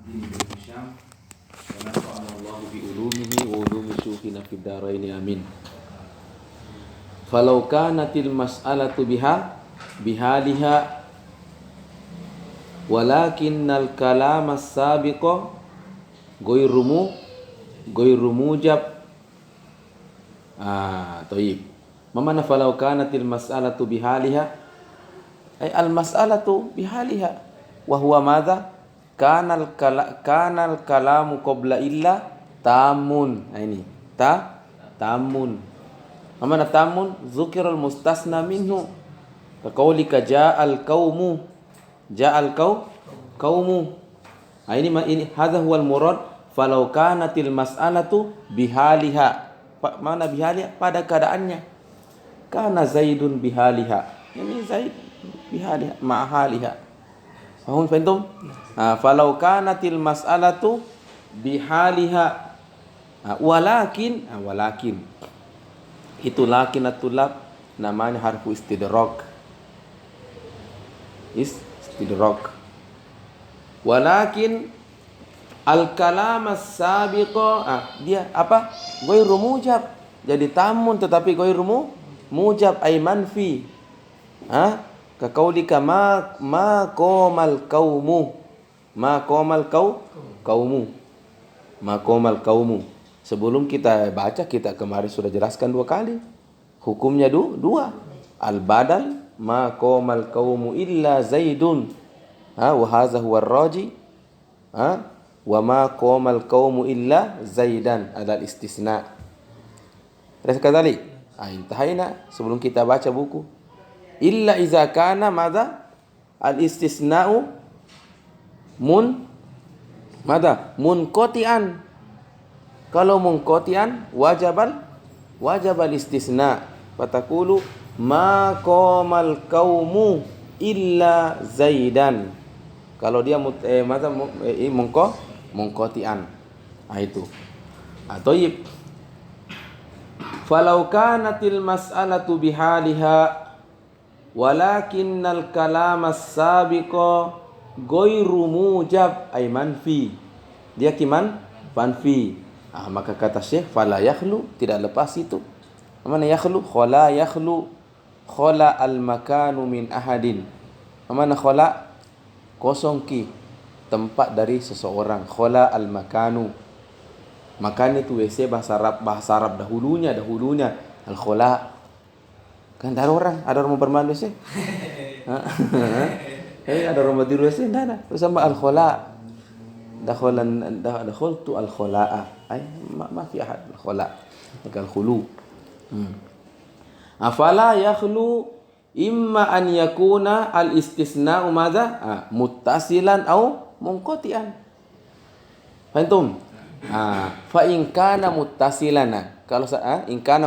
Hisham wa nafa'ana Allah bi ulumihi wa ulumi syukhina fid dharain amin. Falau kanatil mas'alatu bihaliha walakinnal kalam as-sabiqa ghairu mujab. Thayyib. Mana falau kanatil mas'alatu bihaliha ay al mas'alatu bihaliha wa huwa madza kanal kalamu qabla illa tamun. Ini tamun. Mana tamun? Dzukirul mustasna minhu kaqaulika ja'al qaumu ini hadza huwal murad falau kanatil mas'alatu bihaliha. Mana bihaliha? Pada keadaannya. Kana Zaidun bihaliha. Ini Zaid bihaliha ma'haliha. Fahum? Falau kanatil mas'alatu bihaliha walakin itu lakin atulab namanya harfu istidrak. Walakin al-kalam as-sabiqa dia apa? Ghairu mujab. Jadi tamun tetapi ghairu mujab ay manfi. Kaqaulika ma qamal qaumu. Sebelum kita baca, kita kemarin sudah jelaskan 2 kali. Hukumnya dua. Al-badal ma qamal qaumu illa Zaidun. Wa hadza huwa ar-raji. Wa ma qamal qaumu illa Zaidan adalah istisna. Terus kembali. Intahaina sebelum kita baca buku. Illa iza kana madza al-istisna'u munqati'an. Kalau munqati'an wajabal istisna. Fataqulu ma qamal qaumu illa Zaidan. Kalau dia munqati'an. Itu. Thayyib. Falau kanatil mas'alatu bihaliha walakinnal kalam as-sabiqa ghairu mujab ay manfi. Dia manfi. Maka kata Syekh fala yakhlu, tidak lepas itu. Mana yakhlu? Khala yakhlu. Khala al-makanu min ahadin. Mana khala? Kosong tempat dari seseorang. Khala al-makanu. Makan itu WC bahasa Arab dahulunya al-khala. Kan ada orang bermandi sih. Ada orang berdiri sih, ada. Sama al-khala. Dakhaltu al-khala'a. Ma fi ahad al-khala. Al-khulu. Afala yakhlu imma an yakuna al-istisna'u madza? Muttasilan au munqati'an. Faham? Fa in kana muttasilan. Kalau in kana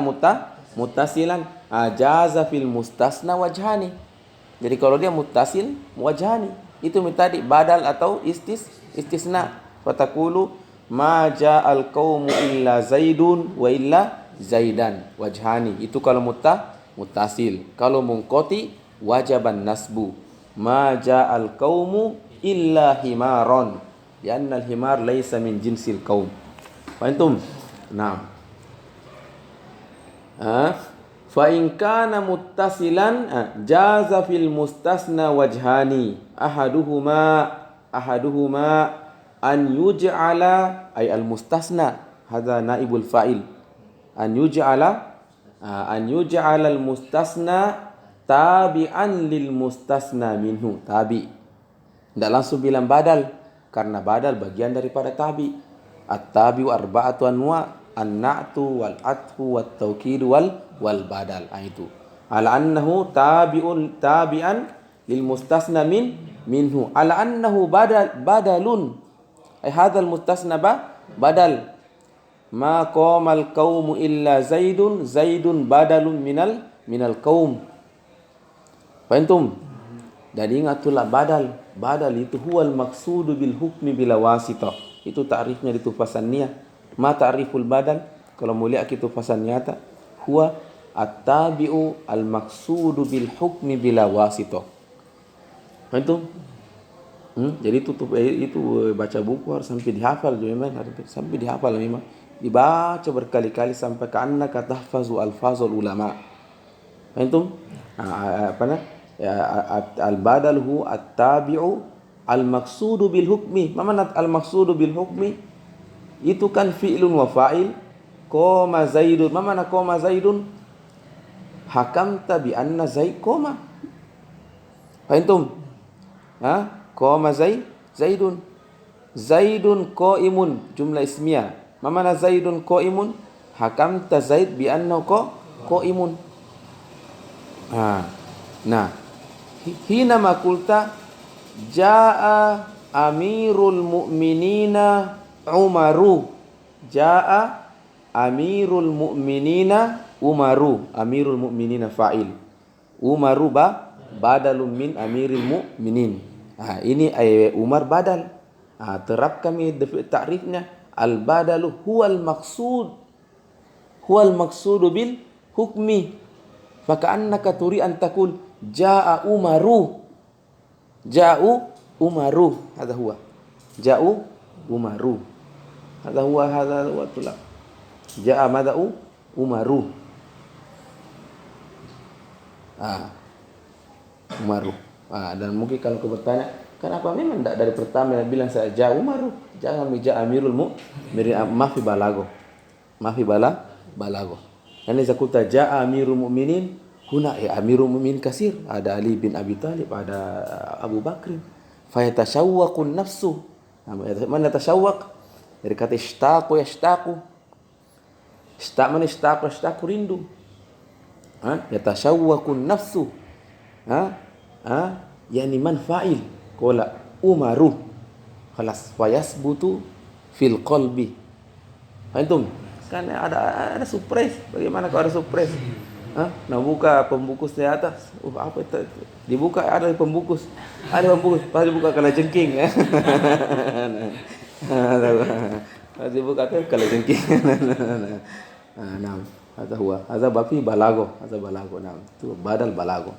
muttasilan ajaza fil mustasna wajhani. Jadi kalau dia muttasil wajhani, itu tadi badal atau istisna. Fataqulu ma ja'al qaumu illa Zaidun wa illa Zaidan wajhani. Itu kalau muttasil. Kalau munqati wajaban nasbu. Ma ja'al qaumu illa himaron. Lianna al-himar laysa min jinsil qaum. Faham? Naam. Fa in kana muttasilan jaza fil mustasna wajhani ahaduhuma an yuj'ala ay al mustasna hadza naibul fa'il an yuj'ala al mustasna tabi'an lil mustasna minhu. Tabi tidak langsung bilang badal karena badal bagian daripada tabi. At-tabi'u arba'atu anwa' an-na'tu wal atfu wat tawkid wal badal. Itu ala annahu tabi'an lil mustasna minhu ala annahu badalun ay hadzal mustasna badal ma qamal qaumu illa Zaidun badalun minal qaum. Faham? Dan ingatlah badal itu huwal maqsudu bil hukmi bila wasitah. Itu ta'rifnya di tufasan niyah. Ma ta'riful badal? Kalau mulia kita tufasan nyata huwa at-tabi'u al-maqsudu bil hukmi bila wasitah. Faham? Jadi itu baca buku harus sampai dihafal juga memang, sampai dihafal memang. Dibaca berkali-kali sampai ka'annaka tahfazu alfazul ulama. Antum? Apa nah? Ya, al-badal hu at-tabi'u al-maqsudu bil hukmi. Ma mana al-maqsudu bil hukmi? Itu kan fi'lun wa fa'il. Qoma Zaidun. Ma mana qoma Zaidun? Hakamta bi anna Zaid qoma. Antum? Qoma Zaidun. Zaidun qaimun, jumlah ismiyah. Ma mana Zaidun qaimun? Hakamta Zaid bi anna qaimun. Nah, hina ma qulta jaa amirul mu'minina Umaru. Jaa amirul mu'minina Umaru. Amirul mu'minina fa'il. Umaru badalun min amiril mu'minin. Ini Umar badal. Terap kami ta'rifnya. Al-badalu huwal maqsud. Huwal maqsudu bil hukmi. Faka'annaka turi an takul jaa Umaru. Ja'u Umaru. Hadha huwa. Ja'u Umaru. Hadha huwa tulab. Ja'a mada'u Umaru. Umaru. Dan mungkin kalau kau bertanya, kenapa memang tidak dari pertama yang bilang saya Ja'a Umaru? Jangan Ja'a Amirul Mu'minin. Mafi balago. Mafi balago. Ini zakuta Ja'a Amirul Mu'minin. Huna Amirul Mu'minin kasir. Ada Ali bin Abi Talib, ada Abu Bakr. Fayatashawwaqun nafsu. Mana tashawwaq? Dari kata ishtaqu yashtaqu. Mana ishtaqu rindu. Yatashawwaqun nafsu. Yani man fa'il. Qala Umaru. Khalas fayasbutu fil qalbi. Antum kan ada surprise. Bagaimana kalau ada surprise? Nah buka pembungkus di atas. Apa itu? Dibuka ada pembungkus. Ada pembungkus. Pas dibuka kala jengking. Pas dibuka tu kala jengking. Nah, hadza bafi balago. Hadza balago. Nah, itu badal balago.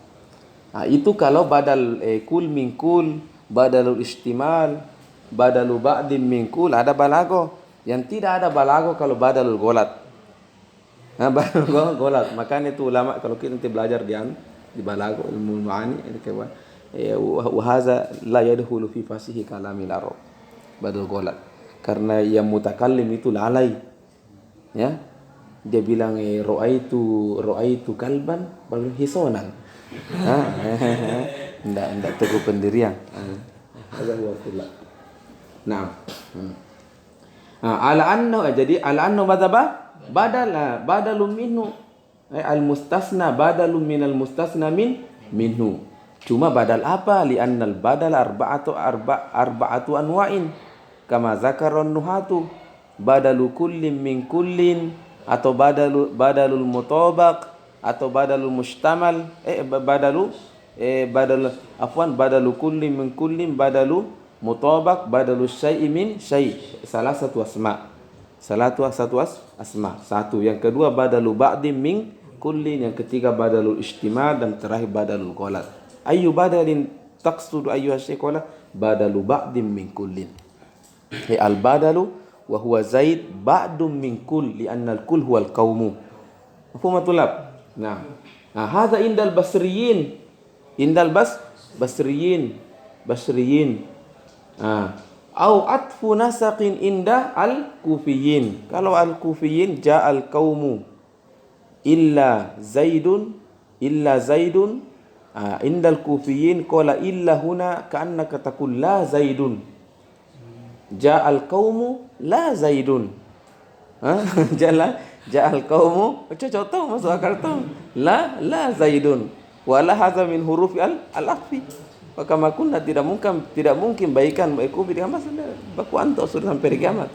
Itu kalau badal kul min kul, badalul istimal, badalu ba'dim min kul, ada balago. Yang tidak ada balago kalau badalul golat. Badalul golat. Makanya itu ulama kalau kita nanti belajar di balago ilmu ma'ani ini kawan. Wa hadza la yadkhulu fi fasihi kalamil arab. Badal golat. Karena yang mutakallim itu lalai. Ya. Dia bilang ra'aitu kalban baru hisonan. Enggak teguh pendirian. Ada waktu. Nah. Ala anna jadi ala anna madaba badalun minhu. Al mustasna badalun minal mustasna minhu. Cuma badal apa? Li annal badal arba'atu anwa'in. Kama zakaron nuhatu. Badalu kullin min kullin atau badalul mutabaq atau badalul mushtamal badalu kullin min kullin badalu mutabaq badalu syai'i min syai'. Salah satu asma. Satu. Yang kedua badalu ba'dim min kullin, yang ketiga badalul istimal, dan terakhir badalul ghalat. Ayyu badalin taqsudu ayyuha syekh? Badalu ba'dim min kullin. Al badalu wa huwa zaid ba'dun min kull li anna al kull huwa al qaumu. Mafhum tulab? Nah, hadza indal basriyin. Indal basriyin. Au atfu nasaqin inda al kufiyin. Kalau al kufiyin ja al qaumu illa zaidun indal kufiyin qala illa huna ka'annaka taqul la zaidun. Ja'al qaumu la zaidun. Ja'al qaumu contoh masuk akal tuh. La zaidun. Wala hadza min huruf al-akhfi. Maka makunna tidak mungkin baikan baiku dengan masalah baku anto sudah sampai kiamat.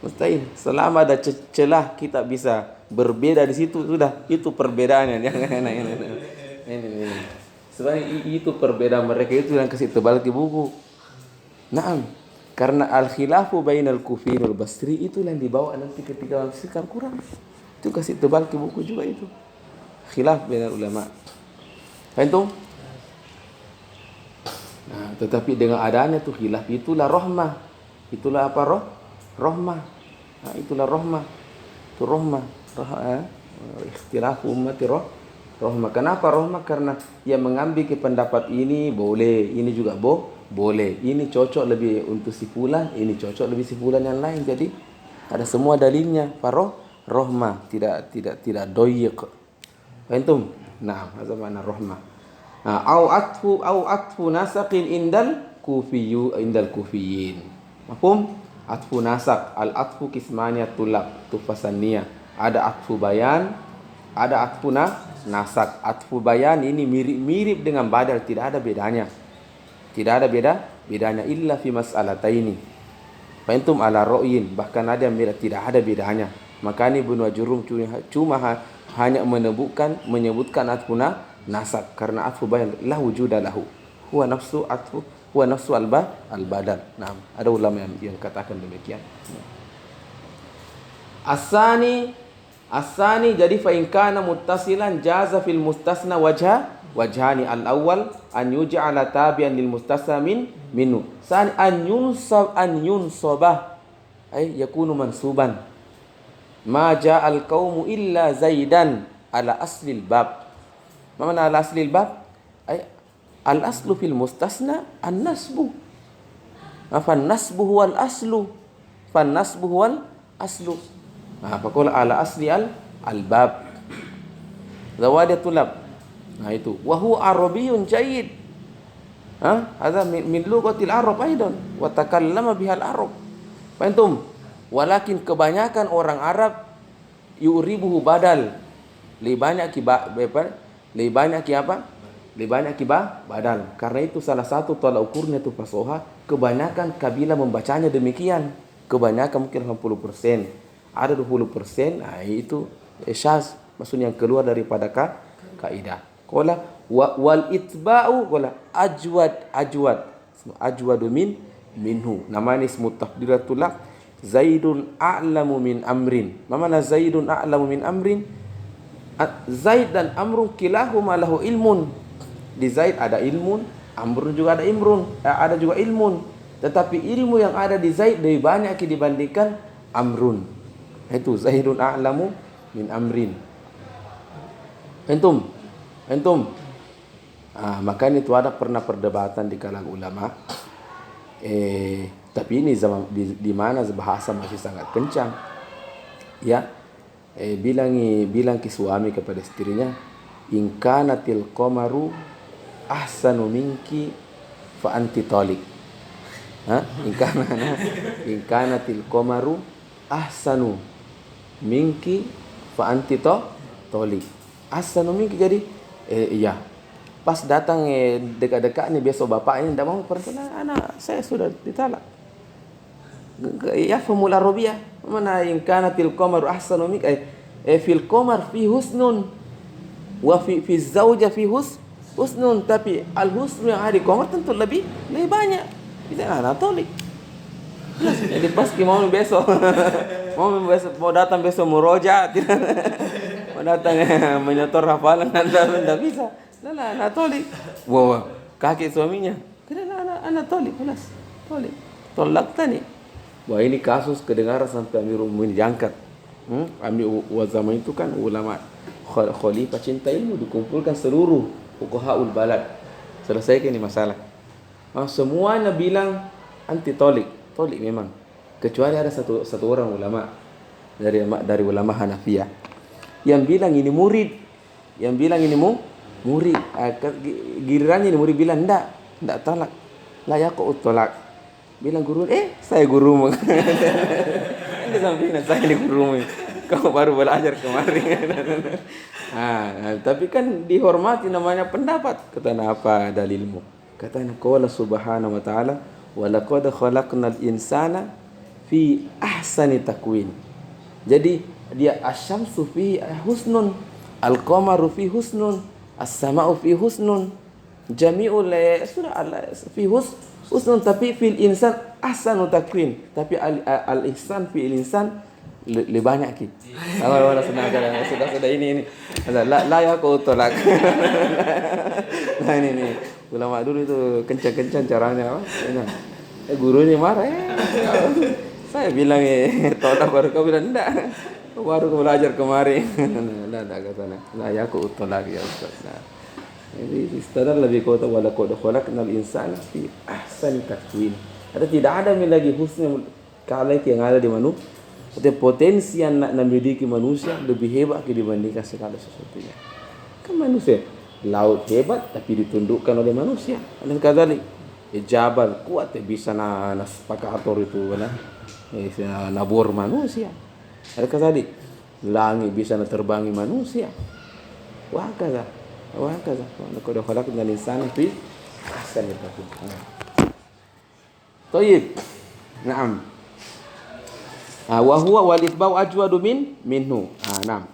Mustahil. Selama ada celah kita bisa berbeda di situ, sudah itu perbedaannya. Ini. Sebenarnya itu perbedaan mereka itu yang kasih tebal di buku. Naam. Karena al-khilafu bainal kufi wal basri itu yang dibawa nanti ketika menafsirkan Quran. Itu kasih tebal ke buku juga itu. Khilaf bainal ulama. Faham? Nah, tetapi dengan adanya tu khilaf, itulah rahmah. Itulah apa rahmah. Nah, itulah rahmah. Itu rahmah. Ikhtilafu ummati rahmah. Kenapa rahmah? Karena yang mengambil ke pendapat ini boleh, ini juga boleh. Ini cocok lebih untuk si fulan, ini cocok lebih si fulan yang lain. Jadi ada semua dalilnya. Rahmah, tidak doyik. Faham? Nah, apa makna rahmah? Nah, au atfu nasaqin indal kufiyin. Mafhum? Atfu nasaq, al atfu kismanya tulab, tufasaniyah. Ada atfu bayan, ada atfu nasaq. Atfu bayan ini mirip dengan badal, tidak ada bedanya. Tidak ada bedanya illa fi mas'alataini. Faham? Ala ra'yin, bahkan ada yang tidak ada bedanya. Makanya Ibnu Ajurum cuma hanya menyebutkan atfu nasab karena atfu bayan la wujuda lahu. Huwa nafsu al-badal. Nah, ada ulama yang katakan demikian. Asani jadi fa in kana muttasilan jaza fil mustasna wajhani al-awwal an yuj'ala tabi'an lil mustasna minhu. Sani an yunsabah ay yakunu mansuban. Ma ja'al qaumu illa zaidan ala aslil bab. Mana ala aslil bab? Ay al aslu fil mustasna an nasbu. Fan nasbu huwal aslu. Fan nasbu huwal aslu. Nah, faqul ala asli al bab. Zawad tulab. Nah itu. Wa huwa arabiyyun jayyid. Hadza min lughatil arab aidan wa takallama bihal arab. Faham? Walakin kebanyakan orang Arab yuribuhu badal. Lebih banyak badal. Karena itu salah satu tolak ukurnya itu fasoha. Kebanyakan kabilah membacanya demikian. Kebanyakan mungkin 80%. Ada 20%. Nah itu syaz. Maksudnya yang keluar daripada kaidah. Qala wal itba'u qala ajwadu minhu. Namanya ismu tafdilatul lak. Zaidun a'lamu min amrin. Mana Zaidun a'lamu min amrin? Zaid dan Amrun kilahuma lahu ilmun. Di Zaid ada ilmun, Amrun juga ada ada juga ilmun. Tetapi ilmu yang ada di Zaid lebih banyak dibandingkan Amrun. Itu Zaidun a'lamu min amrin. Antum. Makanya itu ada pernah perdebatan di kalangan ulama. Tapi ini zaman di mana bahasa masih sangat kencang. Ya. Bilang ke suami kepada istrinya, in kanatil qamaru ahsanu minki fa anti taliq. In kanatil qamaru ahsanu minki fa anti taliq. Ahsanu minki jadi iya. Pas datang dekat-dekat ni besok bapaknya tidak mau pertanyaan, anak saya sudah ditalak. Ya formula Arabiyah mana in kanatil qamaru ahsanu mink fil qamar fi husnun wa fi zauja fi husnun, tapi al husnu yang ada di qamar tentu lebih banyak. Kita anak tolik. Jadi pas mau besok mau datang besok murojaat mau datang menyetor hafalan anda bisa. Lah anak tolik. Wow, kakek suaminya. Kenapa anak tolik? Kelas tolik. Tolak tani. Wah ini kasus kedengaran sampai Amirul Mukminin diangkat. Amir zaman itu kan ulama khalifah cinta ilmu, dikumpulkan seluruh fuqahaul balad. Selesaikan ini masalah. Semuanya bilang anti tolik memang. Kecuali ada satu orang ulama dari ulama Hanafiyah yang bilang ini murid, murid. Gilirannya ini murid bilang enggak talak. La yaqut talak. Bilang guru, saya gurumu. Dia sampai saya ini gurumu. Kau baru belajar kemarin. Tapi kan dihormati namanya pendapat. Kata apa dalilmu? Kata qala subhanahu wa ta'ala wa laqad khalaqnal insana fi ahsani takwin. Jadi dia asyamsu fi husnun, al-qamaru fi husnun, as-sama'u fi husnun, jami'ul surah fi husnun, tapi fil insan ahsanu takwin, tapi al ihsan fil insan lebih banyak ki. Awal sudah ini la ya kau tolak. Nah ini Ulama dulu itu kencang-kencang caranya. Gurunya marah. Saya bilang tolak, baru kau bilang enggak. Baru kau belajar kemarin. Nah, kata sana. Nah, ya aku tolak ya Ustaz. Nah, jadi istadar lebih kota wala qad khalaqnal insana fi ahsani taqwim. Ada tidak ada lagi husnul khalaq yang ada di manusia. Tapi potensi yang nak memiliki manusia lebih hebat dibandingkan segala sesuatunya. Kan manusia laut hebat tapi ditundukkan oleh manusia. Dan kadzalik jabal kuat bisa sepakator itu kan. Bisa nabur manusia. Ada kadzalik langit bisa terbangi manusia. Wah kaza. Qad khalaqnal insana fi ahsani taqwim. Tayyib. Naam. Wa huwa wal isbau ajwadu minhu. Naam.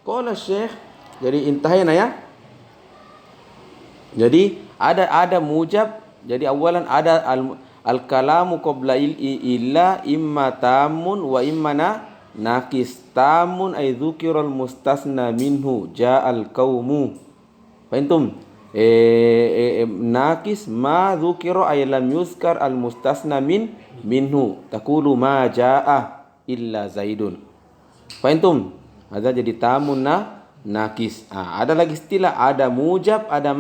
Qala Syekh, jadi intahina ya. Jadi ada mujab. Jadi awalan ada al kalamu qabla illa imma tamun wa imma naqis. Tamun ay dzukira al mustasna minhu ja'al qaumu. Fahimtum? Naqis ma dzukira ay lam yuzkar al mustasna minhu. Taqulu ma ja'a illa zaidun. Fahimtum? Ada jadi tamun nakis. Ada lagi istilah, ada mujab, ada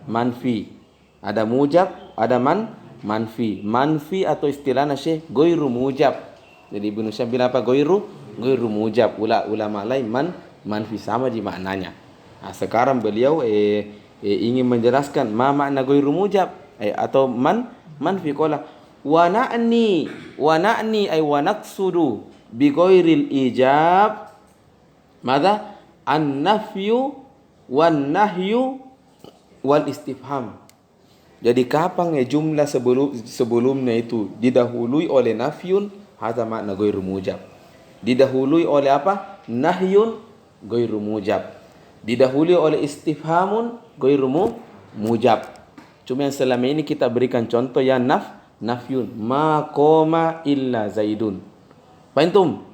manfi. Ada mujab, ada manfi. Manfi atau istilahnya Syekh ghairu mujab. Jadi Ibnu Syekh bilang apa? Ghairu mujab. Ulama lain manfi, sama di maknanya. Sekarang beliau ingin menjelaskan makna ghairu mujab atau manfi. Qala wa na'ni ay wa naqsudu bi ghairil ijab madza an-nafyu wan nahyu wal istifham. Jadi kapan jumlah sebelumnya itu didahului oleh nafyun, hadza makna ghairu mujab. Didahului oleh apa? Nahyun, ghairu mujab. Didahului oleh istifhamun, ghairu mujab. Cuma yang selama ini kita berikan contoh yang nafyun, ma qoma illa zaidun. Fahimtum?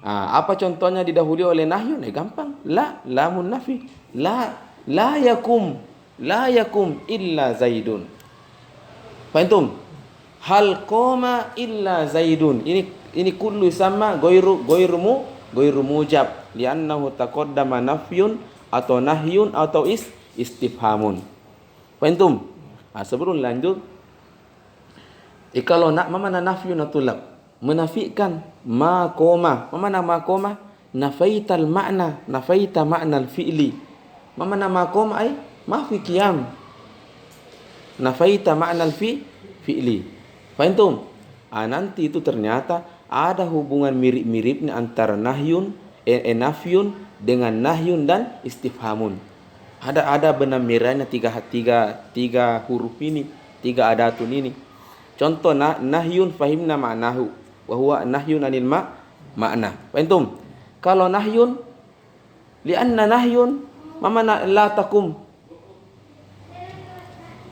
Apa contohnya didahului oleh nahyun? Gampang. Lamun nafi. La yakum illa zaidun. Fahimtum? Hal qoma illa zaidun. Ini kullu sama ghairu mujab li'annahu taqaddama nafyun atau nahyun atau istifhamun. Fahimtum? Sebelum lanjut, kalau nak mana nafyun atulab, menafikan ma qoma. Mana ma qoma? Nafaital makna, nafaita makna al-fi'li. Mana ma qoma ay ma fi qiyam. Nafaita makna al-fi'li. Fahimtum? Nanti itu ternyata ada hubungan mirip-miripnya antara nafyun dengan nahyun dan istifhamun. Ada benang merahnya tiga huruf ini, tiga adatun ini. Contoh nahyun fahimna ma'nahu wa huwa nahyun anil makna. Fahimtum? Kalau nahyun li'anna nahyun mamana la takum.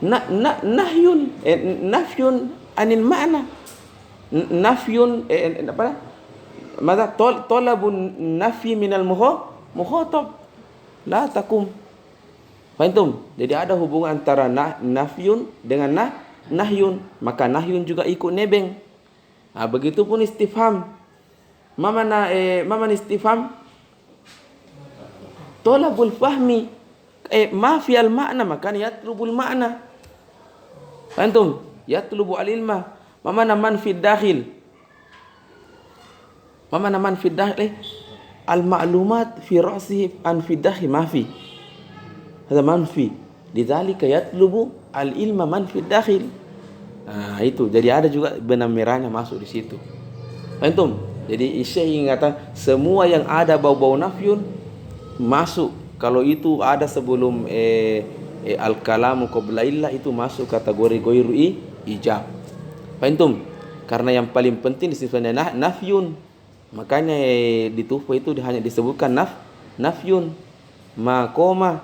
Nahyun nafyun anil makna. Nafyun apa? Mada talabun nafyi minal mukhatab la takum. Fahimtum? Jadi ada hubungan antara nafyun dengan nahyun, maka nahyun juga ikut nebeng. Begitupun istifham. Mamana istifham? Talabul fahmi. Ma fi al makna, maka yatlubul makna. Fahimtum? Yatlubu al ilma. Mamana man fi dakhil. Mamana man fi dakhil? Al ma'lumat fi ra'sihi an fi dakhil ma fi. Hada manfi. Lidzalika yatlubu al-ilma man fi dakhil. Itu. Jadi ada juga benang merahnya masuk di situ. Fahimtum? Jadi Syekh kata semua yang ada bau-bau nafyun masuk. Kalau itu ada sebelum al-kalamu qabla illa, itu masuk kategori ghairu ijab. Fahimtum? Karena yang paling penting disebutnya nafyun. Makanya di tuhfah itu hanya disebutkan nafyun. Ma qoma.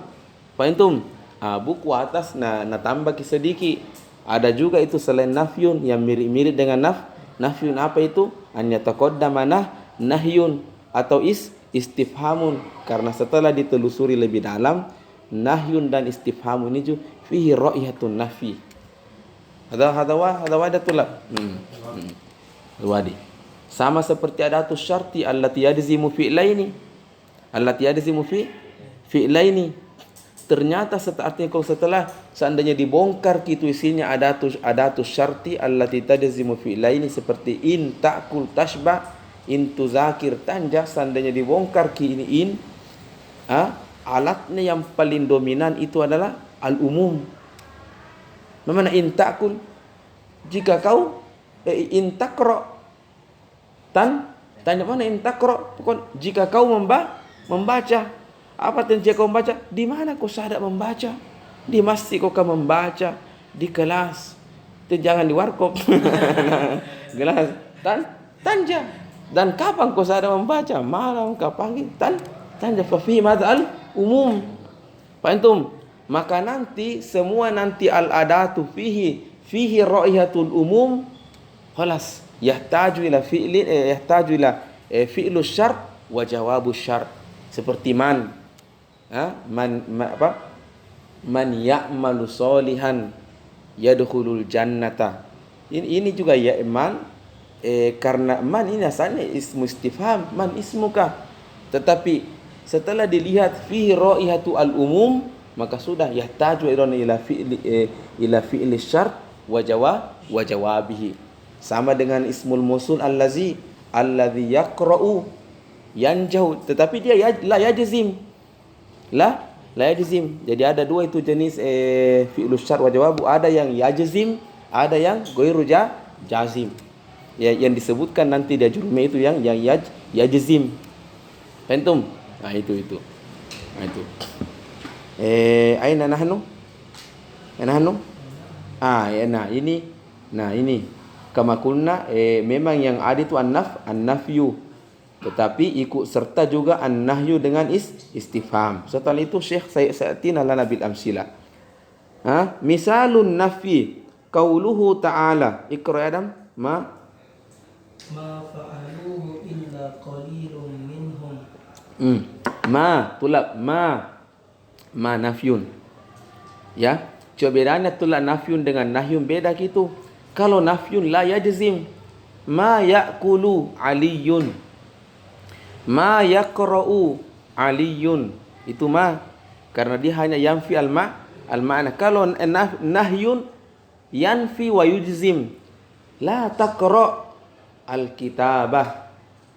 Fahimtum? Buku atas tambah sedikit. Ada juga itu selain nafyun yang mirip-mirip dengan nafyun. Apa itu? An yataqaddama nahyun atau istifhamun. Karena setelah ditelusuri lebih dalam, nahyun dan istifhamun ini fihi ra'iyatun nafi. Hada wadah tulab. Wadi. Sama seperti adatus syarti allati yajzimu fi'laini. Allati yajzimu fi'laini. Ternyata setelah seandainya dibongkar gitu isinya adatus syarti allati tajzimu fi'laini seperti in ta'kul tashba, in tuzakir tanja, seandainya dibongkar ini in, alatnya yang paling dominan itu adalah al-umum. Bagaimana in ta'kul? Jika kau in takra, tanya mana in takra? Jika kau membaca, apa jika kau membaca? Di mana kau sadar membaca? Di masjid kau membaca, di kelas. Itu jangan di warkop. Kelas tanja. Dan kapan kau sadar membaca? Malam kau panggil tanja fa fi mad'al umum. Pantum. Maka nanti semua nanti al-adatu fihi ra'iyatul umum, khalas yahtaju ila fi'lin yahtaju ila fi'lu syart wa jawabu syart. Seperti man ya'malu solihan yadkhulul jannata. Ini juga ya man, karena man ini asalnya ismu istifham, man ismuka, tetapi setelah dilihat fihi ra'iyatu al-umum, maka sudah yahtaju ila fi'li syart wa jawabihi. Sama dengan ismul mausul alladzi yaqra'u yanjau, tetapi dia la yajzim. La yajzim. Jadi ada dua itu jenis fi'lu syart wa jawabu, ada yang yajzim, ada yang ghairu jazim. Ya, yang disebutkan nanti di jurumnya itu yang yajzim. Pentum. Nah itu. Nah itu. Aina nahnu? Ini kama kulna, memang yang ada itu an-nafyu, tetapi ikut serta juga an-nahyu dengan istifham. Setelah itu Syekh Sa'atina lana bil amsila. Misalun nafyi qauluhu ta'ala, Iqra Adam, ma fa'aluhu illa qalilun minhum. Ma nafyun. Ya, coba bedanya tulak nafyun dengan nahyun beda gitu. Kalau nafyun la yajzim, ma ya'kulu aliyun, ma yaqra'u aliyun, itu ma, karena dia hanya yanfi al-ma'na. Kalau nahyun yanfi wa yujzim, la taqra' al-kitabah,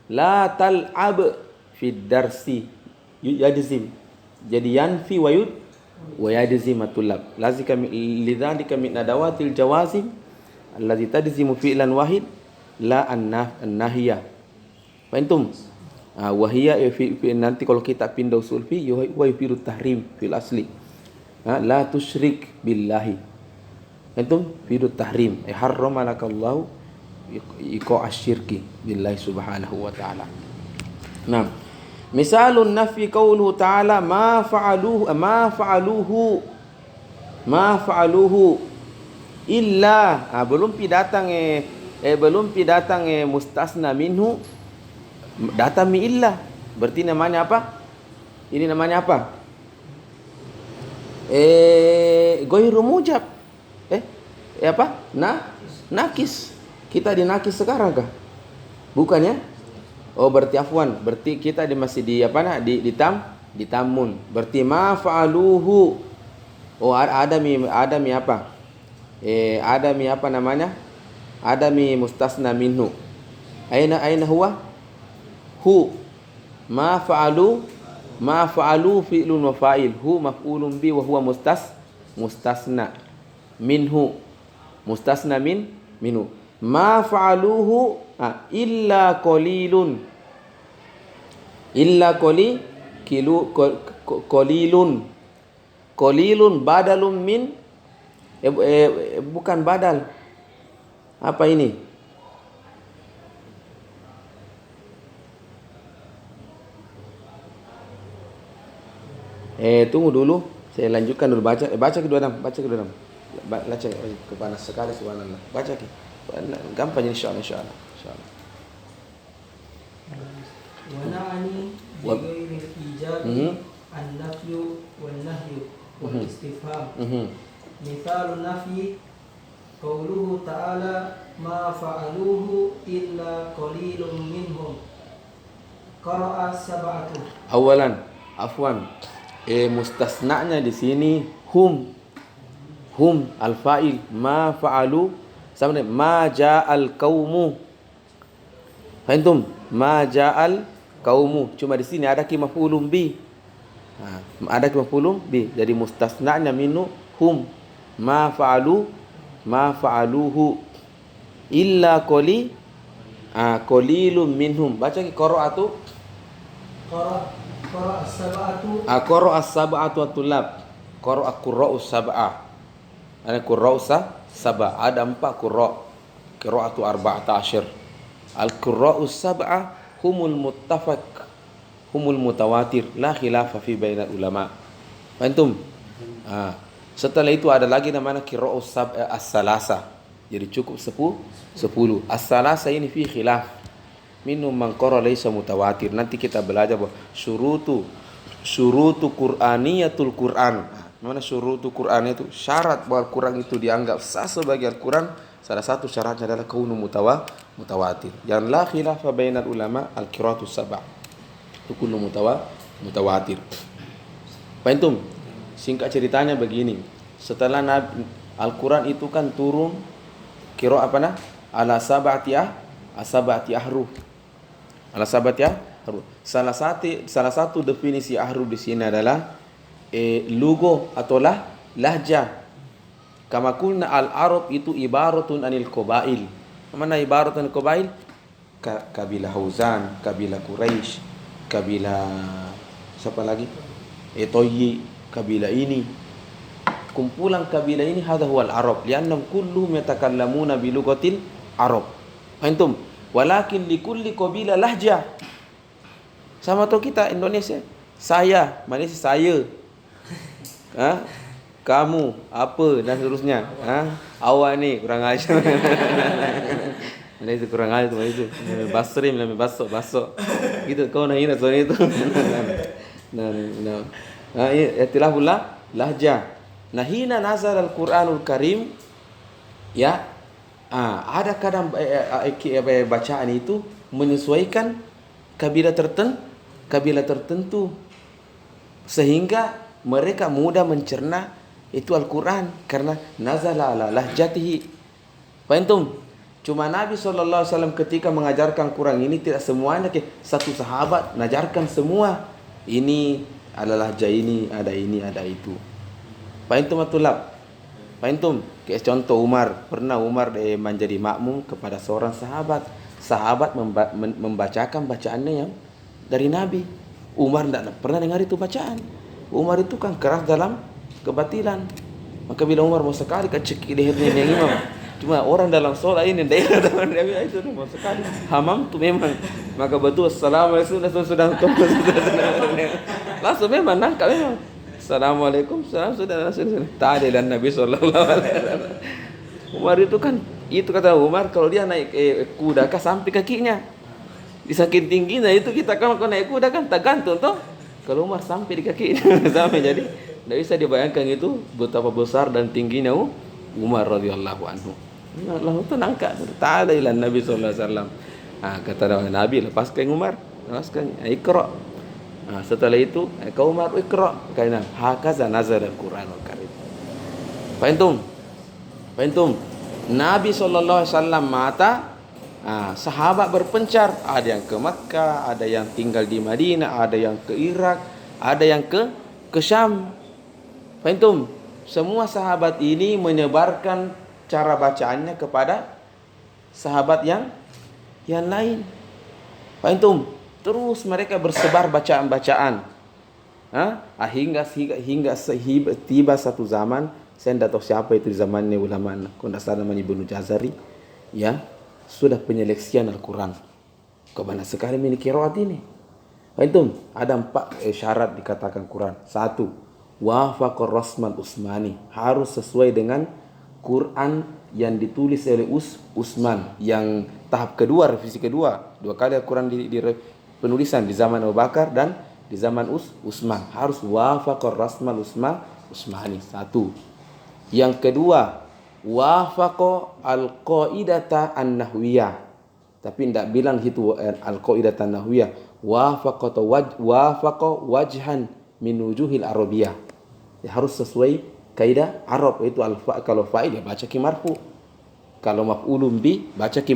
la tal'ab fid darsi, yajzim. Jadi yanfi wa yajzim at-tulab. Lazika lidzalika min adawatil jawazim allati tajzimu fi'lan wahid la an-nahiyah. Fahimtum? Wahiyya nanti kalau kita pindah usul fi wa yufidu tahrim fil asli. La tusyrik billahi. Fahimtum? Fidu tahrim. Harrama lakallahu iqa asyirki billahi subhanahu wa ta'ala. Nah, misalun nafi qauluhu ta'ala ma fa'aluhu illa, belum pi datang mustasna minhu, datang mi illa, berarti namanya apa? Ini namanya apa? Ghairu mujab. Apa? Nakis. Kita di nakis sekarang kah? Bukan ya? Oh, berarti afwan, berarti kita masih di tamun. Berarti ma fa'aluhu. Oh, ada mi apa? Ada mi apa namanya? Ada mi mustasna minhu. Aina huwa? Hu. Ma fa'alu fi'lun wa fa'il. Hu maf'ulun bi wa huwa mustasna minhu. Mustasna minhu. Ma fa'aluhu illa qalilun. Qalilun badalun min, bukan badal. Apa ini? Tunggu dulu, saya lanjutkan dulu baca kedua Adam. Baca kepanas sekali subhanallah. Baca ki. Gampang insyaallah. Wa na'ani bi ghairi ijabi an-nafyu wan nahyu wal istifham مثال النفي قوله تعالى ما فعلوه إلا قليل منهم قرأ السبعة. Awalan, afwan. Mustasna'nya di sini hum. Hum al-fa'il, ma fa'alu sama dengan ma ja'al qaumu. Faham? Ma ja'al qaumu. Cuma di sini ada ki maf'ulun bi. Ada ki maf'ulun bi. Jadi mustasna'nya minhu hum. Ma fa'alu, ma fa'aluhu illa qalilun minhum. Baca ki qira'atu. Qara'a as-sab'atu. Qara'a as-sab'atu at-tulab. Qara'a qurra'us sab'ah. Ada qurra'u sab'ah, ada 4 qurra'. Qira'atu 14. Al-qurra'u sab'ah humul muttafaq, humul mutawatir, la khilafa fi bainal ulama. Faham? Setelah itu ada lagi namanya qira'u sab'ah as-salasa. Jadi cukup 10. As-salasa ini fi khilaf. Minhum man qara laysa mutawatir. Nanti kita belajar bahwa syurutu Qur'aniyatul Qur'an. Mana syurutu Qur'an itu syarat bahwa Al-Quran itu dianggap sah sebagai Al-Quran. Salah satu syaratnya adalah kaunu mutawatir. Yang la khilafa bainal ulama al-qira'atu sab'ah. Itu kullu mutawatir. Faham? Singkat ceritanya begini. Setelah Al-Quran itu kan turun qira'ah apa nah? Ala sab'ati ahruf. Ala sab'ati ahruf. Salah satu definisi ahruf di sini adalah lugo atau lahjah. Kama kulna al-arab itu ibaratun anil qabail. Mana ibaratun anil qabail? Kabilah Hauzan, kabilah Quraisy, kabilah siapa lagi? Toyi, kabilah ini. Kumpulan kabilah ini hadha huwa al-arab, liannahum kulluhum yatakallamuna bi lughatil arab. Faham? Walakin likulli qabilah lahjah. Sama tu kita Indonesia. Saya, Malaysia saya. Kamu apa dan seterusnya. Awak ni kurang ajar. Itu kurang ajar tu itu. Basri lebih basok. Gitu kau nak hina soal itu. Nah, itulah pula lahjah. Nah, hina nazal al-Quranul Karim ya. Ada kadang bacaan itu menyesuaikan kabilah tertentu sehingga mereka mudah mencerna itu Al-Quran karena nazala ala lahjatihi. Faham? Cuma Nabi SAW ketika mengajarkan Quran ini tidak semuanya satu sahabat mengajarkan semua. Ini adalah lahjah ini, ada itu. Faham matulab? Faham? Kayak contoh Umar, pernah Umar menjadi makmum kepada seorang sahabat. Sahabat membacakan bacaannya yang dari Nabi. Umar tidak pernah dengar itu bacaan. Umar itu kan keras dalam kebatilan. Maka bila Umar mau sekali kecekik lehernya yang imam. Cuma orang dalam solat ini daerah dalam dia itu mau sekali hamam tu memang. Maka betul assalamualaikum sudah langsung memang nangkap memang. Assalamualaikum sudah. Ta'adilan Nabi sallallahu alaihi wasallam. Umar itu kan kata Umar kalau dia naik kuda sampai kakinya. Di saking tingginya itu kita kalau naik kuda kan tak gantung toh. Kalau Umar sampai di kaki sampai jadi tidak bisa dibayangkan itu betapa besar dan tingginya Umar radhiyallahu anhu. Allah itu nangka ta'ala ila Nabi sallallahu alaihi wasallam. Kata Nabi lepaskan Umar, lepaskan Iqra. Setelah itu kau Umar Iqra karena hakaza nazal al-Qur'anul Karim. Faham? Nabi sallallahu alaihi wasallam mata sahabat berpencar, ada yang ke Makkah, ada yang tinggal di Madinah, ada yang ke Irak, ada yang ke Syam. Faham? Semua sahabat ini menyebarkan cara bacaannya kepada sahabat yang lain. Faham? Terus mereka bersebar bacaan-bacaan. Hingga tiba satu zaman, saya tidak tahu siapa itu di zamannya ulama, kalau tidak salah namanya Ibnu Jazari, ya. Sudah penyeleksian Al-Quran. Kebanyakan sekali memiliki qiraat ini. Faham? Ada 4 syarat dikatakan Quran. 1. Wafaqar rasmal Utsmani. Harus sesuai dengan Quran yang ditulis oleh Utsman. Yang tahap kedua, revisi kedua. 2 kali Al-Quran di penulisan di zaman Abu Bakar dan di zaman Utsman. Harus wafaqar rasmal Utsmani. 1. Yang kedua, wafaqa al-qaidata an-nahwiyah. Tapi tidak bilang itu al-qaidata an-nahwiyah. Wafaqa wajhan min wujuhil arabiyah. Ya, harus sesuai kaidah Arab, itu kalau fa'il ya baca ki marfu. Kalau maf'ulun bi baca ki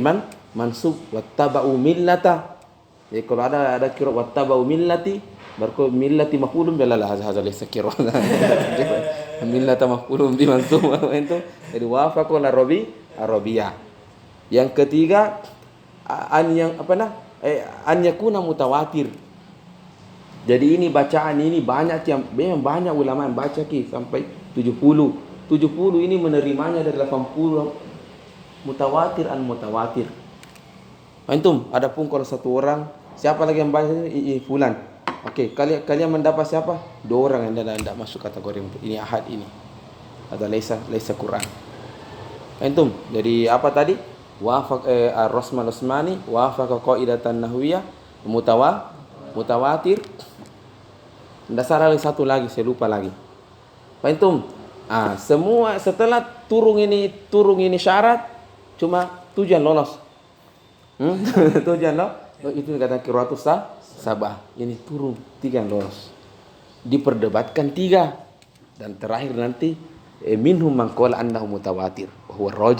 mansub. Wattaba'u millata. Jadi kalau ada kira wattaba'u millati, baru millati maf'ulun bi, la hadza laysa kira. Millata maf'ulun bi mansub itu. Jadi wafaqa arabiyah. Yang ketiga, an yakuna mutawatir. Jadi ini bacaan ini memang banyak ulama yang baca ki sampai 70 ini menerimanya dari 80 mutawatir an mutawatir. Antum, adapun kalau satu orang, siapa lagi yang baca ini fulan. Oke, kalian mendapat siapa? 2 orang yang tidak masuk kategori ini ahad ini. Ada laisa Quran. Antum, jadi apa tadi? Wafaq ar-Rasman Usmani wafaqa qaidatan nahwiyah mutawatir. Dasar lagi satu lagi, saya lupa lagi. Antum, semua setelah turun ini syarat, cuma tujuan lolos. Tujuan itu kata qiraatus sabah. Ini turun 3 lolos. Diperdebatkan 3 dan terakhir nanti minhum man qala annahu mutawatir wa huwa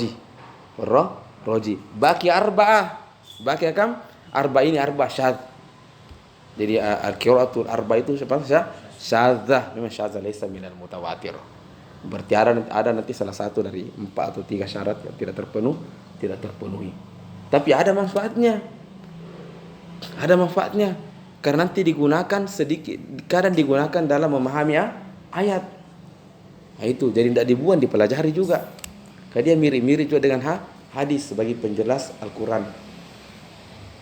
raji. Baki arba'ah. Baki kam? Ini arba' syadz. Jadi al-qiraatul arba itu syadzah. Memang syadzah laisa minal mutawatir. Berarti ada nanti salah satu dari 4 atau 3 syarat yang tidak terpenuhi. Tapi ada manfaatnya. Karena nanti digunakan sedikit, kadang digunakan dalam memahami ayat. Nah, itu jadi tidak dibuang, dipelajari juga. Karena dia mirip-mirip juga dengan hadis sebagai penjelas Al-Quran.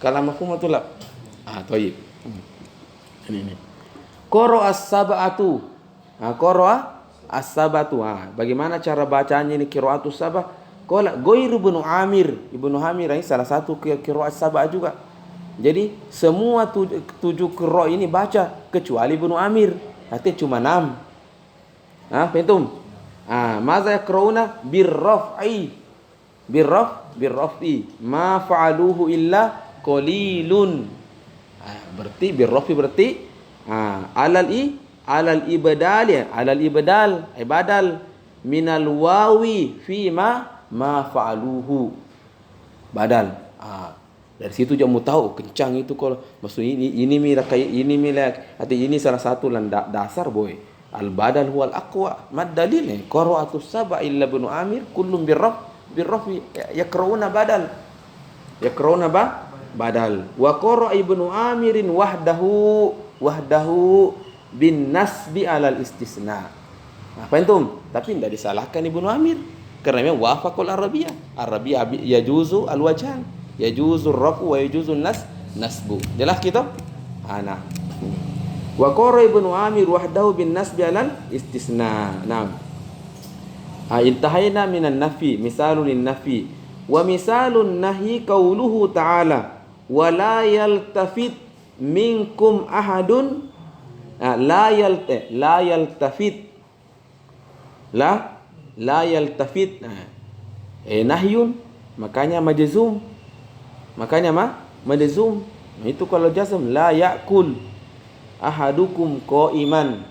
Kalau mafhumatul lab. Thayyib. Ini. Qara'a as-sab'atu. Qara'a as-sab'atu. Bagaimana cara bacanya ini qiraatus sab'ah? Qala Ghairu Ibnu Amir. Ibnu Amir ini salah satu qiraat sab'ah juga. Jadi semua 7 qiraat ini baca kecuali Ibnu Amir. Artinya cuma 6. Faham? Maza yaqrauna birraf'i. Birraf'i. Ma fa'aluhu illa qalilun. Berarti birraf'i berarti alal ibadal minal wawi fi ma fa'aluhu. Badal. Dari situ kamu tahu kencang itu kalau maksud ini ini salah satu dasar boy. Al badal huwal aqwa. Mad dalil qiraatus sab'a illa Ibnu Amir kullum birraf'i yaqrauna badal. Badal. Wa qara Ibnu Amirin wahdahu bin nasbi alal istisna. Apa itu? Tapi tidak disalahkan Ibnu Amir karena memang wafaqul arabiyah. Arabiyah yajuzu al-wajhan, yajuzu ar-raf'u wa yajuzu nasbu. Jelas kita? Nah. Wa qara Ibnu Amir wahdahu bin nasbi alal istisna. Naam. Intahayna minan nafi, misalun nafi. Wa misalun nahi qauluhu ta'ala wa la yaltafit minkum ahadun. La yaltafit nahyun, makanya majzum. Itu kalau jazm la ya'kul ahadukum qa'iman.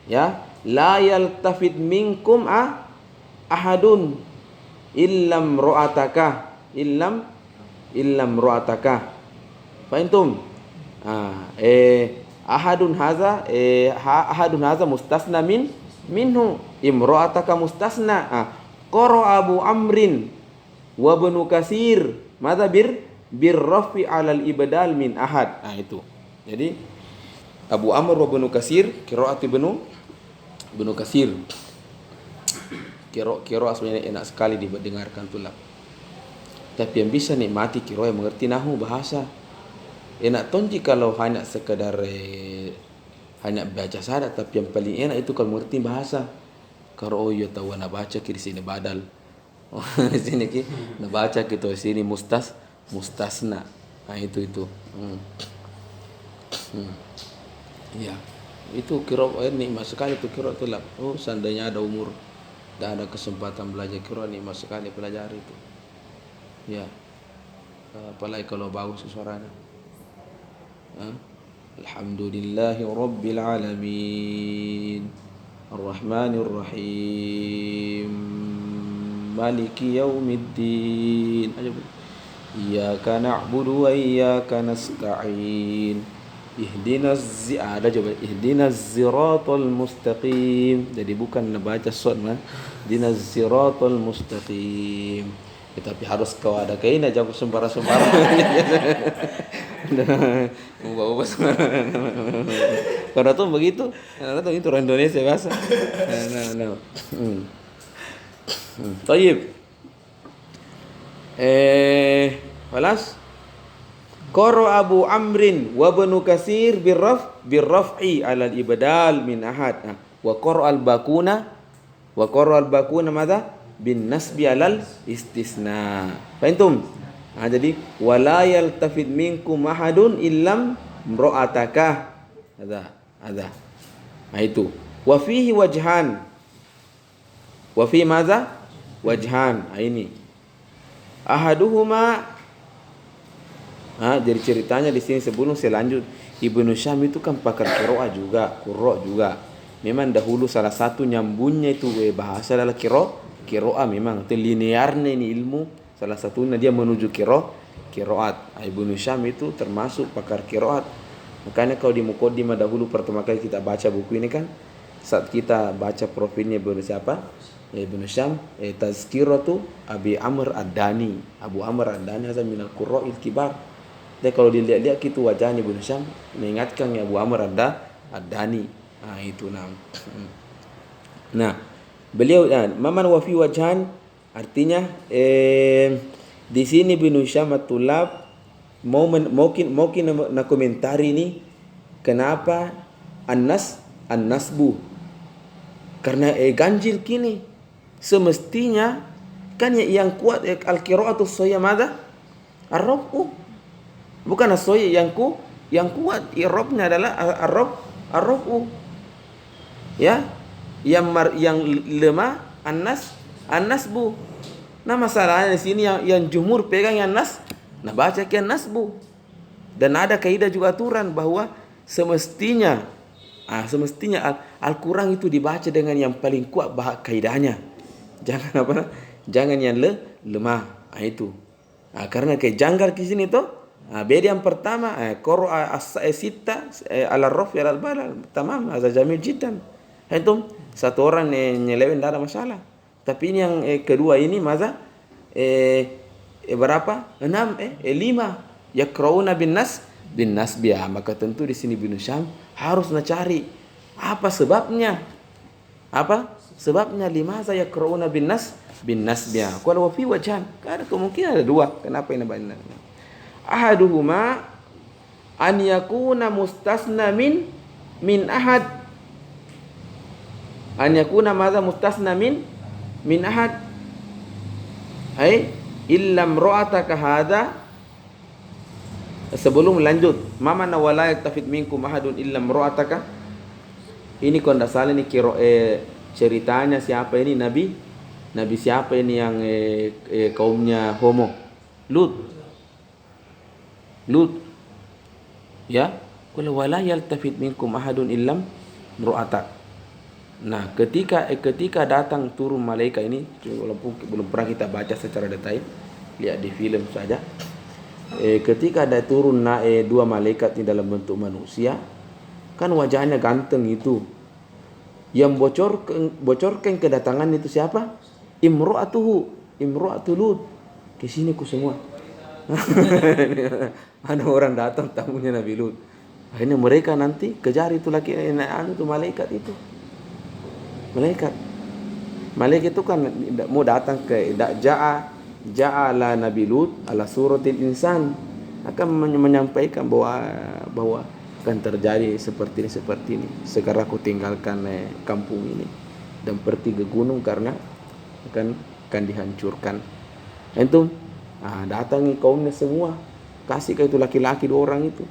Ya, la yaltafit minkum ahadun illam ru'ataka. Fahimtum? Ahadun haza mustasna minhu, imra'ataka mustasna. Qara Abu Amrin wa Ibnu Katsir madza birrafi 'alal ibdal min ahad. Itu. Jadi Abu Amr wa Ibnu Katsir, qiraat Ibnu Katsir. Qiraat sebenarnya enak sekali didengarkan tulab. Tapi yang bisa nikmati qiraat yang mengerti nahwu bahasa. Enak tonji kalau hanya sekedar hanya baca saja, tapi yang paling enak itu kalau mengerti bahasa. Kalau ya tahu nak baca di sini badal. Di sini nak baca gitu, di sini mustasna. Itu. Ya. Itu qiraat nikmat sekali itu qiraat tulab. Seandainya ada umur Tidak ada kesempatan belajar Quran, nikmat sekali pelajari itu. Ya, apalagi kalau bagus suaranya. Alhamdulillahi Rabbil Alamin, Ar-Rahmanir Rahim, Maliki Yaumiddin. Iyyaka na'budu wa iyyaka nasta'in. Ihdinas siratal mustaqim. Jadi bukan baca shad, ihdinas siratal mustaqim. Tapi harus kau ada kainnya, jangan sembarang-sembarang. Ubah-ubah sembarang. Karena tuh begitu. Karena tuh itu orang Indonesia bahasa. Nah. Tayyib. Falas. Qara Abu Amrin wa Ibnu Katsir birraf'i 'ala al-ibdal min ahad. Wa qara al-Bakuna madza? Bin nasbi 'alal istisna. Fahimtum? Jadi wala yaltafid minkum ahadun illam imra'ataka. Ada. Itu. Wa fihi wajhan. Wa fi madza? Wajhan. Ini. Ahaduhuma. Jadi ceritanya di sini sebelum saya lanjut, Ibnu Syam itu kan pakar qiraah juga, qurra juga. Memang dahulu salah satu nyambungnya itu bahasa adalah qiraah memang. Itu linearnya ini ilmu, salah satunya dia menuju qiraat. Ibnu Syam itu termasuk pakar qiraat. Makanya kalau di muqaddimah dahulu pertama kali kita baca buku ini kan, saat kita baca profilnya Ibnu siapa? Ibnu Syam, Tazkiratu Abi Amr Ad-Dani. Abu Amr Ad-Dani adalah minal qurra'il kibar. Dan kalau dilihat-lihat gitu wajahnya Ibnu Syam mengingatkan ya Abu Amr Ad-Dani. Itu Nah, beliau maman wa fi wajhan artinya di sini Ibnu Syam at-Tulab mungkin nak komentari ini kenapa an-nasbu karena ganjil kini semestinya kan yang kuat al-qira'atu sahih madza ar-rafu. Bukan as-sahih yang kuat i'rabnya adalah ar-rafu. Ya, yang lemah an-nasbu. Nah, masalahnya di sini yang jumhur pegang yang nah baca kian nasbu. Dan ada kaidah juga aturan bahwa semestinya Al-Quran itu dibaca dengan yang paling kuat kaidahnya. Jangan yang lemah. Itu. Karena kejanggal di sini tuh. Beda yang pertama, qira'a as-sitta ala rafi ala al-bala. Tamam, hadza jamil jiddan. Itu satu orang nyeleweng tidak ada masalah. Tapi ini yang kedua ini maza berapa? 6 5 yaqrauna bin nasbiya. Maka tentu di sini Ibnu Syam harus cari apa sebabnya. Limaza yaqrauna bin nasbiya. Kalau fi wajhan, karena kemungkinan ada dua. Kenapa ini banyak? Ahaduhuma an yakuna mustasna min ahad. An yakuna madza mustasna min ahad. Illam ra'ataka hadza. Sebelum lanjut, mama wala yaktafid minkum ahadun illam ra'ataka. Ini kalau tidak salah ini ceritanya siapa ini nabi siapa ini yang kaumnya homo? Lut. Ya, qul wala yaltafid minkum ahadun illam ra'atak. Nah, ketika datang turun malaikat ini, walaupun belum pernah kita baca secara detail, lihat di film saja. Ketika ada turun dua malaikat di dalam bentuk manusia, kan wajahnya ganteng itu. Yang bocorkan kedatangan itu siapa? Imra'atu Lut. Ke sini ku semua. Ada orang datang tamunya Nabi Lut. Akhirnya mereka nanti kejar itu laki itu malaikat itu. Malaikat itu kan mau datang ke ja'ala Nabi Lut ala suratil insan, akan menyampaikan bahwa akan terjadi seperti ini. Sekarang aku tinggalkan kampung ini dan pergi ke gunung karena akan dihancurkan. Itu datangi kaumnya semua, kasih ke itu laki-laki 2 orang itu.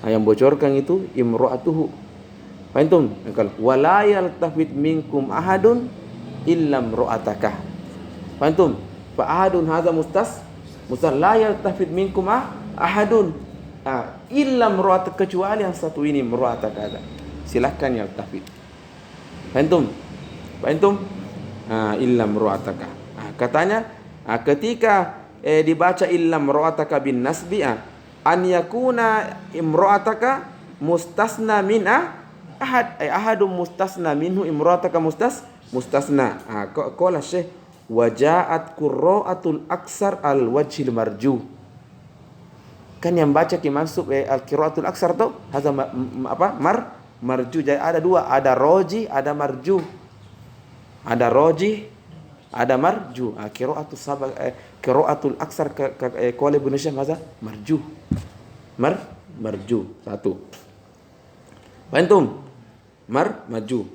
Yang bocorkan itu imra'atuhu. Fahimtum? Wala yaltafit minkum ahadun illam ru'ataka. Pantum? Fa ahadun hadza la yaltafit minkum ahadun. Illam ru'ataka, kecuali yang satu ini ru'ataka ada. Silakan yaltafit. Pantum? Illam ru'ataka. Katanya ketika dibaca illam ru'ataka bin nasbi an yakuna imru'ataka mustasna min ahad, ahadum mustasna minhu imru'ataka mustasna. Qala Syekh waja'at qira'atul aksar al wajhil marju. Kan yang baca masuk al qira'atul aksar tuh hadza marju. Jadi ada dua, ada roji, ada marju. Ada roji, ada marju. Qira'atul aksar qala Ibnu Syekh hadza marju. Marju satu. Antum? Marju.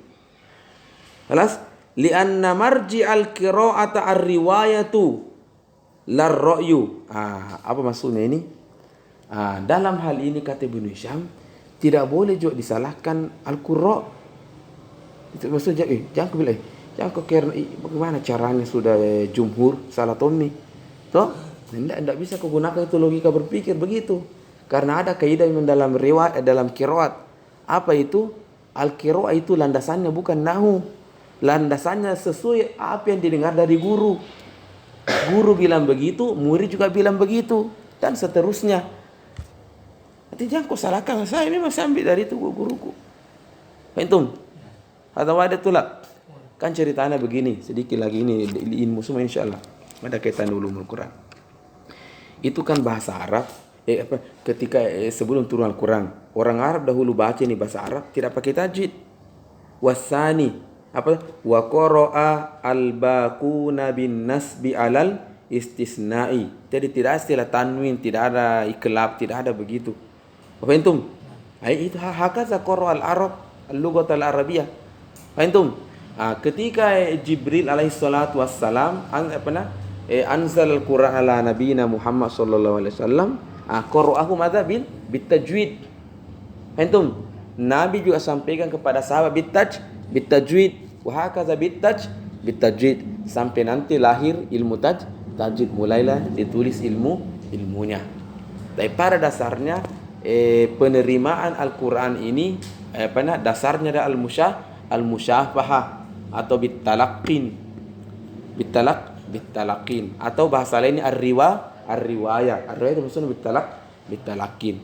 Jelas? Lianna marji al-qira'ata ar-riwayatu lar-ra'yu. Apa maksudnya ini? Dalam hal ini kata Ibnu Syam, tidak boleh juga disalahkan al-qurra. Itu maksudnya jangan bilang jangan kau kira bagaimana caranya sudah jumhur salah tommi. Toh, tidak bisa kau gunakan itu logika berpikir begitu. Karena ada kaidah dalam riwayat, dalam qiraat. Apa itu? Al-qiraat itu landasannya bukan nahu. Landasannya sesuai apa yang didengar dari guru. Guru bilang begitu, murid juga bilang begitu, dan seterusnya. Nanti jangan kau salahkan saya, ini masih ambil dari itu guruku. Antum? Atau ada tulak? Kan ceritanya begini, sedikit lagi ini ilmu semua insyaallah. Ada kaitan dulu Al-Quran. Itu kan bahasa Arab. Ketika sebelum turun Al-Quran, orang Arab dahulu baca ini bahasa Arab tidak pakai tajwid. Wasani wa qara'a al-baquna bin nasbi alal istisna'i. Jadi tidak istilah tanwin, tidak ada iklab, tidak ada begitu. Apa antum? Itu hakaza qara al-arab al-lughat al-arabiyah. Antum? Ketika Jibril alaihi salatu wassalam anzal al-Quran ala nabiyina Muhammad sallallahu alaihi wasallam, qara'ahu madza bil bitajwid. Antum? Nabi juga sampaikan kepada sahabat bitajwid, wa hakaza bitajwid sampai nanti lahir ilmu tajwid, mulailah ditulis ilmunya. Tapi pada dasarnya penerimaan Al-Quran ini dasarnya ada al-musyafahah atau bitalaqin atau bahasa lainnya ar-riwayah itu maksudnya bitalaqin.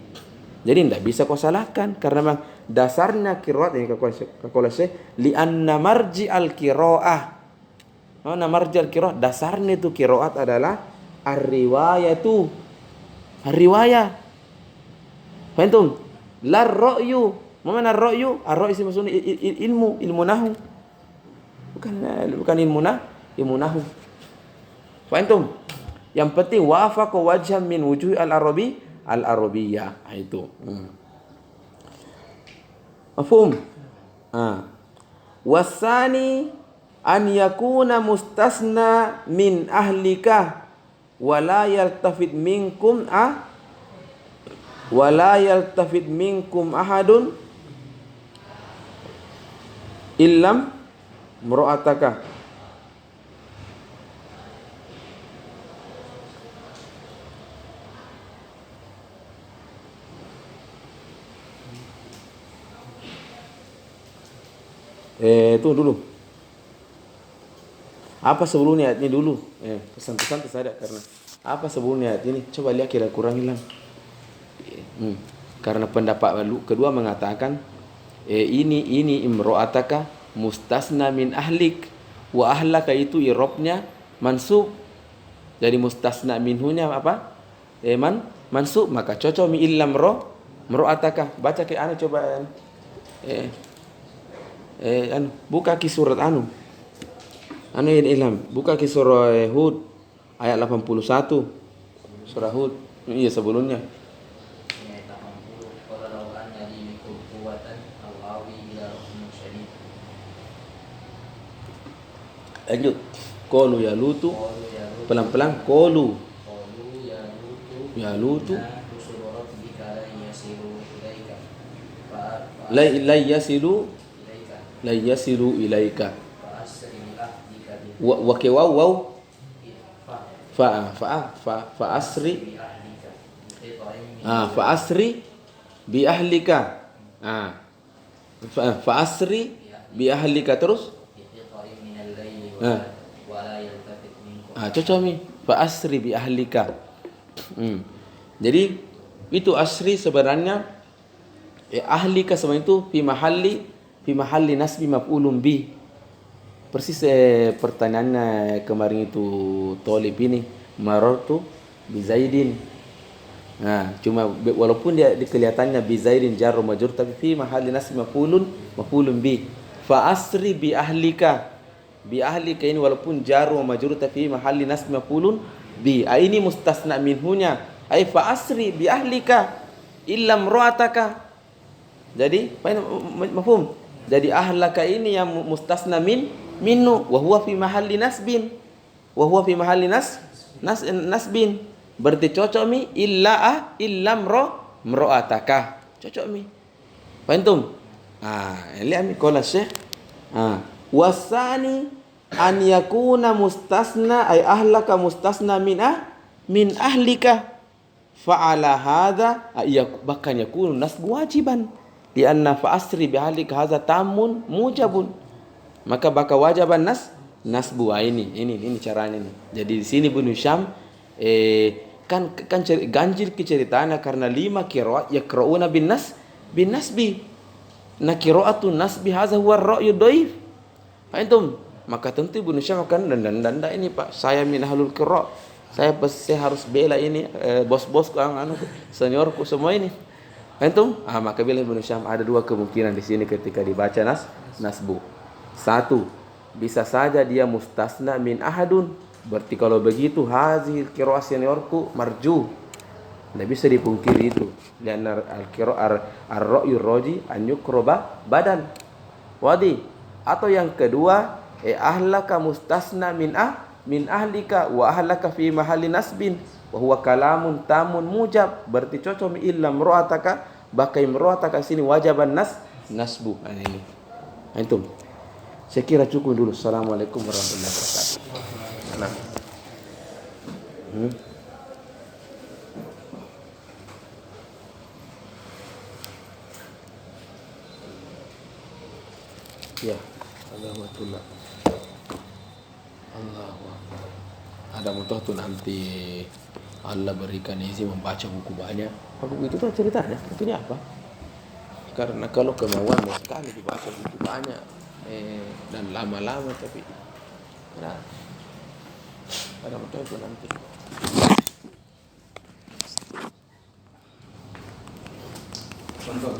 Jadi tidak bisa kau salahkan karena memang dasarnya qiraat ini kalau saya li'anna marji al-qiraah. Marji al-qiraah dasarnya itu qiraat adalah ar-riwayatu. Ar-riwayah. Faham? La ra'yu. Mana ar-ra'yu? Ar-ra'yu itu maksudnya ilmu nahwu. Bukan ilmu nahwu. Faham? Yang penting wafaqa wajhan min wujuh al-arabiyyah itu. Mafhum? Wasani an yakuna mustasna min ahlika wa la yaltafit minkum ahadun illam mura'ataka. Itu dulu. Apa sebelumnya ayat ini dulu? Pesan-pesan saya karena apa sebelumnya ayat ini? Coba lihat kira kurang hilang. Karena pendapat kedua mengatakan ini imro'ataka mustasna min ahlik, wa ahlaka itu irobnya mansub. Jadi mustasna minhunya apa? Mansub, maka cocok mi illam ro'ataka. Baca ke anu coba buka ki surat ilham, buka ki surah Hud ayat 81. Surah Hud. Iya sebelumnya. Lanjut. Qalu ya lutu. Pelan-pelan qalu ya lutu. La yasilu ilaika. wa ke waw fa asri fa asri bi ahlika. Fa asri bi ahlika terus cocok mi fa asri bi ahlika. Jadi itu asri sebenarnya ahlika sebenarnya itu fi mahalli nasbi maf'ulun bi. Persis pertanyaannya kemarin itu Tolib ini, marartu bi Zaidin. Nah, cuma walaupun dia kelihatannya bi Zaidin jar wa majrur, tapi fi mahalli nasbi maf'ulun bi. Fa asri bi ahlika. Bi ahlika ini walaupun jar wa majrur tapi mahalli nasbi maf'ulun bi. Ini mustasna minhunya. Ai fa asri bi ahlika illa imra'ataka. Jadi, mafhum? Jadi ahlaka ini yang mustasna minnu wa huwa fi mahalli nasbin. Wa huwa fi mahalli nasbin. Berarti cocok mi illa imra'ataka. Cocok mi. Faham? Lihat mi qala Syekh. Wasani an yakuna mustasna ay ahlaka mustasna min ahlika. Fa'ala hadza bahkan yakunu nasbu wajiban. Lianna fa asri bi ahlika hadza tamun mujabun. Maka bakal wajiban nasbu. Ini caranya nih. Jadi di sini Ibnu Syam kan ganjil ceritanya karena 5 qiraat yaqrauna bin nasbi. Nah qiraatun nasbi hadza huwa ar-ra'yu dhaif. Antum, maka tentu Ibnu Syam akan danda ini Pak, saya min ahlul qira. Saya harus bela ini bos-bosku seniorku semua ini. Antum, maka bila Ibnu Syam ada 2 kemungkinan di sini ketika dibaca nasbu. 1, bisa saja dia mustasna min ahadun. Berarti kalau begitu hazil qiraah seniorku marju. Tidak bisa dipungkiri itu. Dan ar-ra'yu raji an yukroba badan. Wadi. Atau yang kedua, ahlaka mustasna min ahlika wa ahlaka fi mahalli nasbin wa huwa kalamun tamun mujab. Berarti cocok illa imra'ataka, bakai imra'ataka sini wajaban nasbu. Ini. Antum. Saya kira cukup dulu. Assalamualaikum warahmatullahi wabarakatuh. Nah. Ya, alhamdulillah. Allahu Akbar. Ada mudah tuh nanti Allah berikan izin membaca buku banyak. Buku itu tuh ceritanya, ini apa? Karena kalau kemauan mau sekali dibaca buku banyak dan lama-lama tapi ada mudah itu nanti. Contoh.